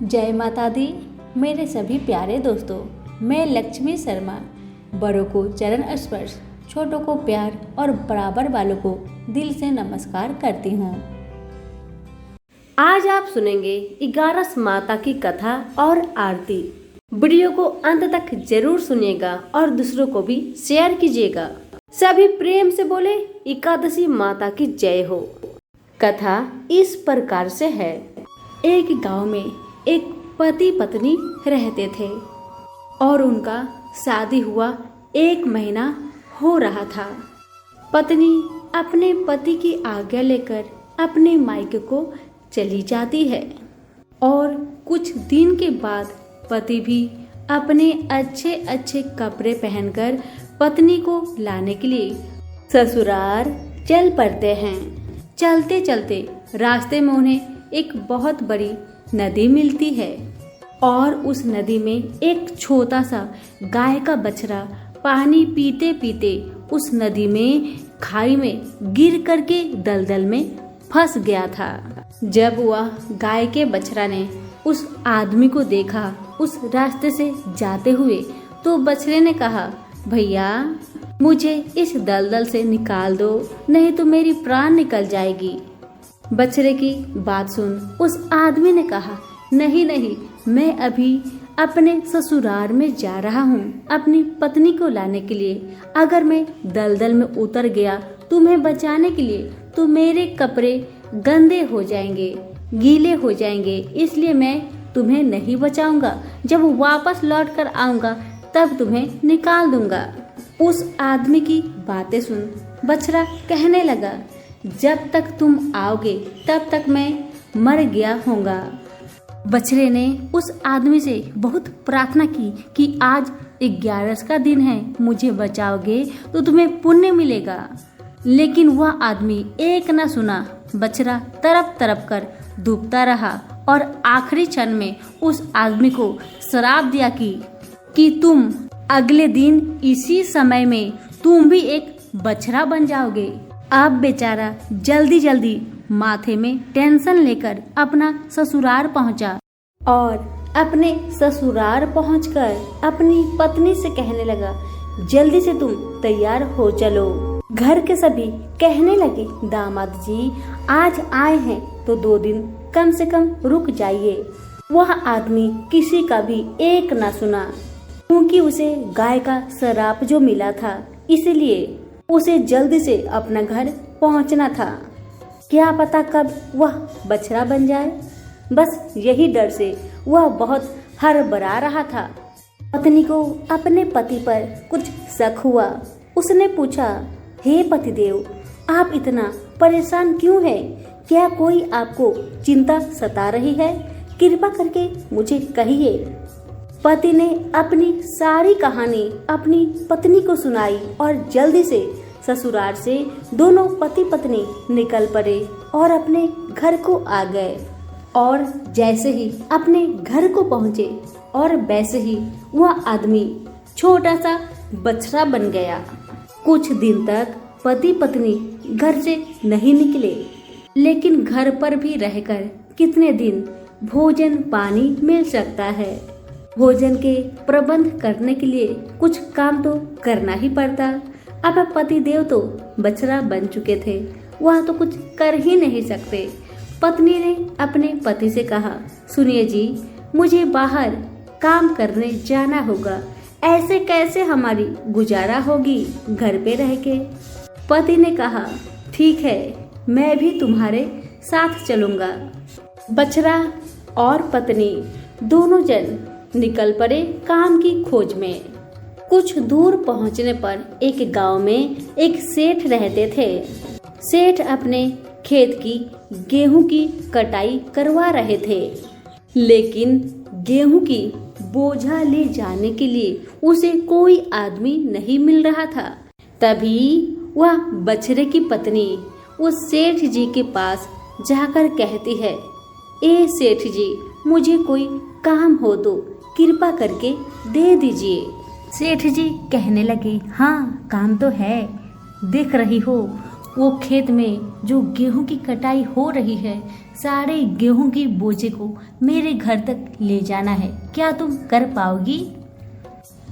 जय माता दी। मेरे सभी प्यारे दोस्तों, मैं लक्ष्मी शर्मा बड़ों को चरण स्पर्श, छोटों को प्यार और बराबर वालों को दिल से नमस्कार करती हूँ। आज आप सुनेंगे 11 माता की कथा और आरती। वीडियो को अंत तक जरूर सुनिएगा और दूसरों को भी शेयर कीजिएगा। सभी प्रेम से बोले एकादशी माता की जय हो। कथा इस प्रकार से है। एक गांव में एक पति पत्नी रहते थे और उनका शादी हुआ 1 महीना हो रहा था। पत्नी अपने पति की आज्ञा लेकर अपने मायके को चली जाती है और कुछ दिन के बाद पति भी अपने अच्छे अच्छे कपड़े पहनकर पत्नी को लाने के लिए ससुराल चल पड़ते हैं। चलते चलते रास्ते में उन्हें एक बहुत बड़ी नदी मिलती है और उस नदी में एक छोटा सा गाय का बछड़ा पानी पीते पीते उस नदी में खाई में गिर करके दलदल में फंस गया था। जब वह गाय के बछड़ा ने उस आदमी को देखा उस रास्ते से जाते हुए, तो बछड़े ने कहा, भैया मुझे इस दलदल से निकाल दो, नहीं तो मेरी प्राण निकल जाएगी। बछड़े की बात सुन उस आदमी ने कहा, नहीं नहीं, मैं अभी अपने ससुराल में जा रहा हूँ अपनी पत्नी को लाने के लिए। अगर मैं दलदल में उतर गया तुम्हें बचाने के लिए तो मेरे कपड़े गंदे हो जाएंगे, गीले हो जाएंगे, इसलिए मैं तुम्हें नहीं बचाऊंगा। जब वापस लौट कर आऊंगा तब तुम्हें निकाल दूंगा। उस आदमी की बातें सुन बछड़ा कहने लगा, जब तक तुम आओगे तब तक मैं मर गया होऊंगा। बछड़े ने उस आदमी से बहुत प्रार्थना की कि आज 11 का दिन है, मुझे बचाओगे तो तुम्हें पुण्य मिलेगा। लेकिन वह आदमी एक न सुना। बछड़ा तड़प तड़प कर डूबता रहा और आखिरी क्षण में उस आदमी को श्राप दिया कि तुम अगले दिन इसी समय में तुम भी एक बछड़ा बन जाओगे। अब बेचारा जल्दी जल्दी माथे में टेंशन लेकर अपना ससुराल पहुंचा और अपने ससुराल पहुंचकर अपनी पत्नी से कहने लगा, जल्दी से तुम तैयार हो चलो। घर के सभी कहने लगे, दामाद जी आज आए हैं तो 2 दिन कम से कम रुक जाइए। वह आदमी किसी का भी एक ना सुना, क्योंकि उसे गाय का श्राप जो मिला था, इसलिए उसे जल्दी से अपना घर पहुंचना था। क्या पता कब वह बछड़ा बन जाए, बस यही डर से वह बहुत हड़बड़ा रहा था। पत्नी को अपने पति पर कुछ शक हुआ। उसने पूछा, हे पतिदेव, आप इतना परेशान क्यों हैं? क्या कोई आपको चिंता सता रही है? कृपा करके मुझे कहिए। पति ने अपनी सारी कहानी अपनी पत्नी को सुनाई और जल्दी से ससुराल से दोनों पति पत्नी निकल पड़े और अपने घर को आ गए। और जैसे ही अपने घर को पहुँचे और वैसे ही वह आदमी छोटा सा बछड़ा बन गया। कुछ दिन तक पति पत्नी घर से नहीं निकले, लेकिन घर पर भी रहकर कितने दिन भोजन पानी मिल सकता है। भोजन के प्रबंध करने के लिए कुछ काम तो करना ही पड़ता। अब पति देव तो बछड़ा बन चुके थे, वह तो कुछ कर ही नहीं सकते। पत्नी ने अपने पति से कहा, सुनिए जी, मुझे बाहर काम करने जाना होगा, ऐसे कैसे हमारी गुजारा होगी घर पे रह के। पति ने कहा, ठीक है, मैं भी तुम्हारे साथ चलूंगा। बछड़ा और पत्नी दोनों जन निकल पड़े काम की खोज में। कुछ दूर पहुंचने पर एक गांव में एक सेठ रहते थे। सेठ अपने खेत की गेहूं की कटाई करवा रहे थे, लेकिन गेहूं की बोझा ले जाने के लिए उसे कोई आदमी नहीं मिल रहा था। तभी वह बछड़े की पत्नी उस सेठ जी के पास जाकर कहती है, ए सेठ जी, मुझे कोई काम हो तो कृपा करके दे दीजिए। सेठ जी कहने लगे, हाँ काम तो है, देख रही हो वो खेत में जो गेहूं की कटाई हो रही है, सारे गेहूं की बोझे को मेरे घर तक ले जाना है, क्या तुम कर पाओगी?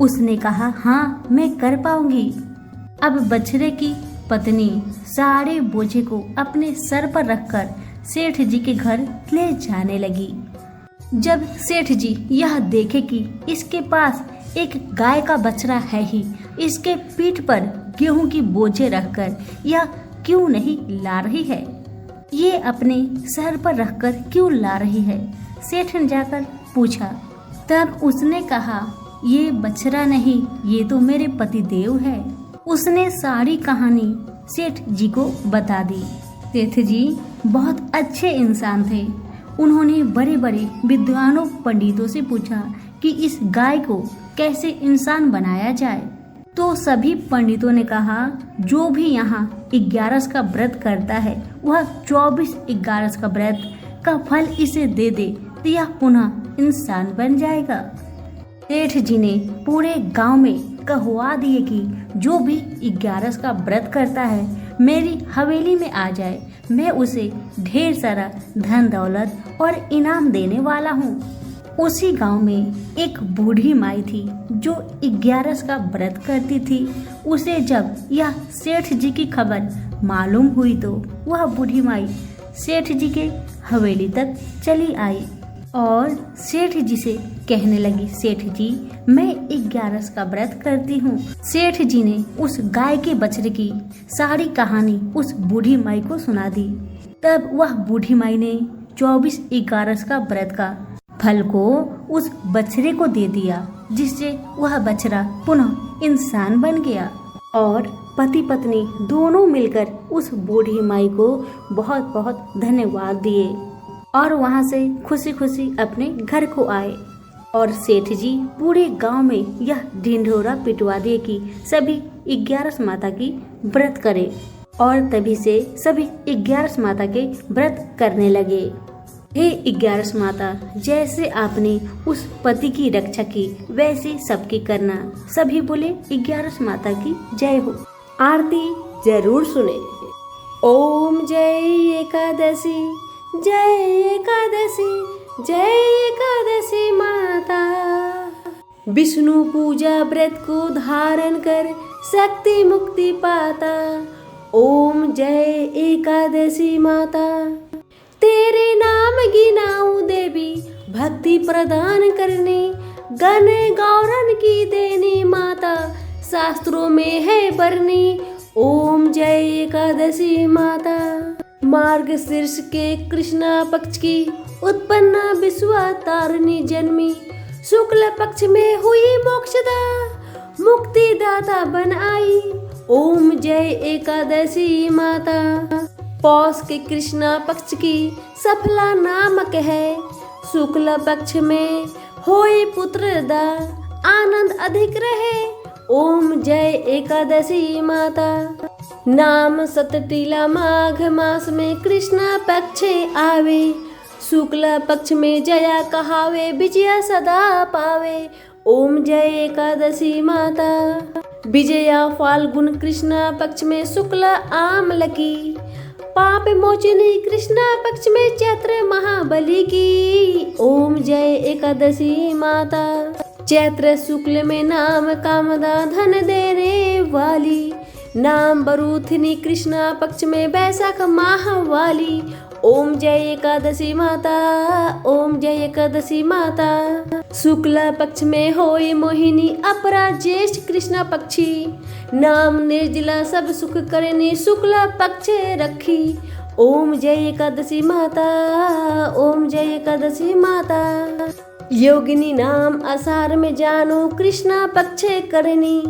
उसने कहा, हाँ मैं कर पाऊंगी। अब बछड़े की पत्नी सारे बोझे को अपने सर पर रखकर सेठ जी के घर ले जाने लगी। जब सेठ जी यह देखे कि इसके पास एक गाय का बछड़ा है ही, इसके पीठ पर गेहूं की बोझे रखकर यह क्यों नहीं ला रही है, ये अपने सर पर रखकर क्यों ला रही है, सेठ ने जाकर पूछा। तब उसने कहा, ये बछड़ा नहीं, ये तो मेरे पति देव है। उसने सारी कहानी सेठ जी को बता दी। सेठ जी बहुत अच्छे इंसान थे। उन्होंने बड़े बड़े विद्वानों पंडितों से पूछा कि इस गाय को कैसे इंसान बनाया जाए। तो सभी पंडितों ने कहा, जो भी यहाँ 11 का व्रत करता है वह 24/11 का व्रत का फल इसे दे दे तो यह पुनः इंसान बन जाएगा। सेठ जी ने पूरे गांव में कहवा दिए कि जो भी 11 का व्रत करता है मेरी हवेली में आ जाए, मैं उसे ढेर सारा धन दौलत और इनाम देने वाला हूँ। उसी गांव में एक बूढ़ी माई थी जो 11 का व्रत करती थी। उसे जब यह सेठ जी की खबर मालूम हुई तो वह बूढ़ी माई सेठ जी के हवेली तक चली आई और सेठ जी से कहने लगी, सेठ जी मैं 11 का व्रत करती हूँ। सेठ जी ने उस गाय के बछड़े की सारी कहानी उस बूढ़ी माई को सुना दी। तब वह बूढ़ी माई ने 24/11 का व्रत का फल को उस बछड़े को दे दिया, जिससे वह बछड़ा पुनः इंसान बन गया और पति पत्नी दोनों मिलकर उस बूढ़ी माई को बहुत बहुत धन्यवाद दिए और वहां से खुशी खुशी अपने घर को आए। और सेठ जी पूरे गांव में यह ढिंढोरा पिटवा दिए कि सभी 11 माता की व्रत करें और तभी से सभी 11 माता के व्रत करने लगे। हे 11 माता, जैसे आपने उस पति की रक्षा की वैसे सबकी करना। सभी बोले 11 माता की जय हो। आरती जरूर सुने। ओम जय एकादशी, जय एकादशी, जय एकादशी माता। विष्णु पूजा व्रत को धारण कर शक्ति मुक्ति पाता। ओम जय एकादशी माता। तेरे नाम गिनाऊं देवी, भक्ति प्रदान करने, गण गौरन की देनी माता, शास्त्रों में है बरनी। ओम जय एकादशी माता। मार्गशीर्ष के कृष्णा पक्ष की उत्पन्ना विश्वातारिणी जन्मी, शुक्ल पक्ष में हुई मोक्षदा, मुक्ति दाता बन आई। ओम जय एकादशी माता। पौष के कृष्णा पक्ष की सफला नामक है, शुक्ल पक्ष में होए पुत्र दा, आनंद अधिक रहे। ओम जय एकादशी माता। नाम सतटीला माघ मास में कृष्णा पक्ष आवे, शुक्ल पक्ष में जया कहावे, विजया सदा पावे। ओम जय एकादशी माता। विजया फाल्गुन कृष्णा पक्ष में शुक्ल आमल की, पाप मोचनी कृष्णा पक्ष में चैत्र महाबली की। ओम जय एकादशी माता। चैत्र शुक्ल में नाम कामदा धन देने वाली, नाम बरूथिनी कृष्णा पक्ष में वैशाख माह वाली। ओम जय एकादशी माता। ओम जय एकादशी माता। शुक्ल पक्ष में होई मोहिनी, अपरा ज्येष्ठ कृष्णा पक्षी, नाम निर्जला सब सुख करनी, शुक्ल पक्ष रखी। ओम जय एकादशी माता। ओम जय एकादशी माता। योगिनी नाम आषाढ़ में जानो, कृष्णा पक्ष करनी,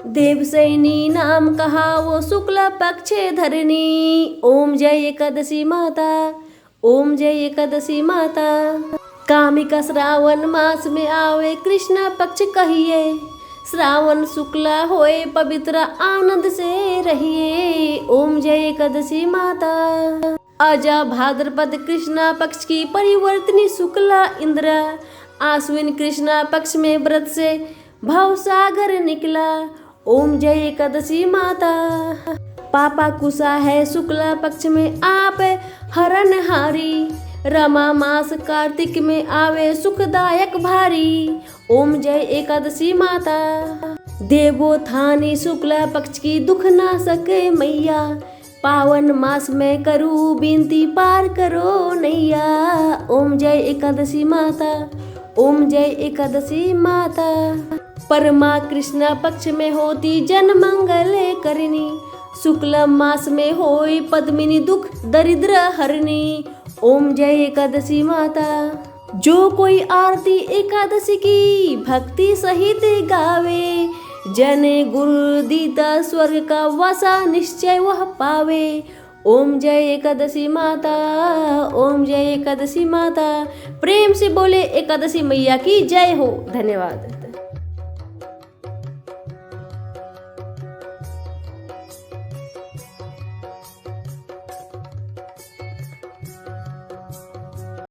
देवसैनी नाम कहा वो शुक्ल पक्ष धरनी। ओम जय एकादशी माता। ओम जय एकादशी माता। कामिका श्रावण मास में आवे, कृष्णा पक्ष कहिए, श्रावण शुक्ला होए पवित्र, आनंद से रहिए। ओम जय एकादशी माता। अजा भाद्रपद कृष्णा पक्ष की परिवर्तनी शुक्ला इंद्रा, आश्विन कृष्णा पक्ष में व्रत से भवसागर निकला। ओम जय एकादशी माता। पापा कुशा है शुक्ला पक्ष में आप हरणहारी, रमा मास कार्तिक में आवे सुखदायक भारी। ओम जय एकादशी माता, देवो थानी शुक्ला पक्ष की दुख ना सके मैया, पावन मास में करूँ बिनती पार करो नैया। ओम जय एकादशी माता, ओम जय एकादशी माता। परमा कृष्ण पक्ष में होती जन मंगल करनी, शुक्ल मास में होई पद्मिनी दुख दरिद्र हरनी। ओम जय एकादशी माता। जो कोई आरती एकादशी की भक्ति सहित गावे, जने गुरु दीता स्वर्ग का वासा निश्चय वह पावे। ओम जय एकादशी माता, ओम जय एकादशी माता। प्रेम से बोले एकादशी मैया की जय हो। धन्यवाद।